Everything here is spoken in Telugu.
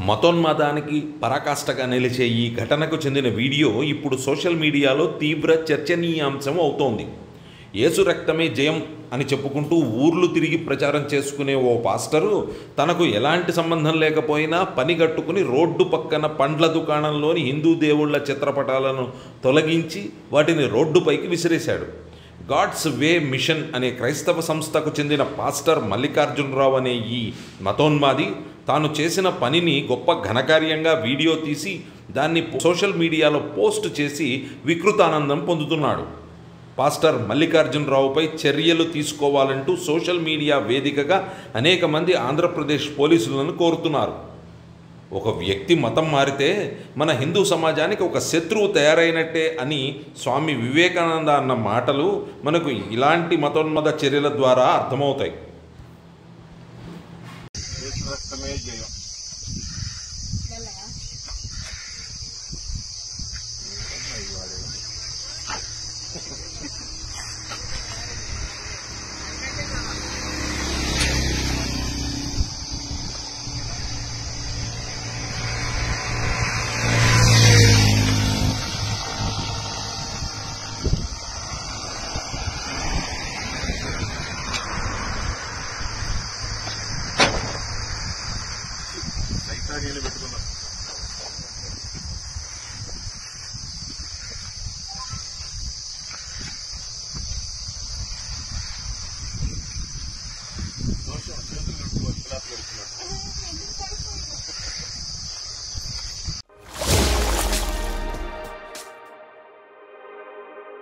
మతోన్మాదానికి పరాకాష్ఠగా నిలిచే ఈ ఘటనకు చెందిన వీడియో ఇప్పుడు సోషల్ మీడియాలో తీవ్ర చర్చనీయాంశం అవుతోంది. యేసు రక్తమే జయం అని చెప్పుకుంటూ ఊర్లు తిరిగి ప్రచారం చేసుకునే ఓ పాస్టరు తనకు ఎలాంటి సంబంధం లేకపోయినా పని కట్టుకుని రోడ్డు పక్కన పండ్ల దుకాణంలోని హిందూ దేవుళ్ల చిత్రపటాలను తొలగించి వాటిని రోడ్డుపైకి విసిరేశాడు. గాడ్స్ వే మిషన్ అనే క్రైస్తవ సంస్థకు చెందిన పాస్టర్ మల్లికార్జునరావు అనే ఈ మతోన్మాది తాను చేసిన పనిని గొప్ప ఘనకార్యంగా వీడియో తీసి దాన్ని సోషల్ మీడియాలో పోస్ట్ చేసి వికృతానందం పొందుతున్నాడు. పాస్టర్ మల్లికార్జునరావుపై చర్యలు తీసుకోవాలంటూ సోషల్ మీడియా వేదికగా అనేక మంది ఆంధ్రప్రదేశ్ పోలీసులను కోరుతున్నారు. ఒక వ్యక్తి మతం మారితే మన హిందూ సమాజానికి ఒక శత్రువు తయారైనట్టే అని స్వామి వివేకానంద అన్న మాటలు మనకు ఇలాంటి మతోన్మద చర్యల ద్వారా అర్థమవుతాయి. చేతులు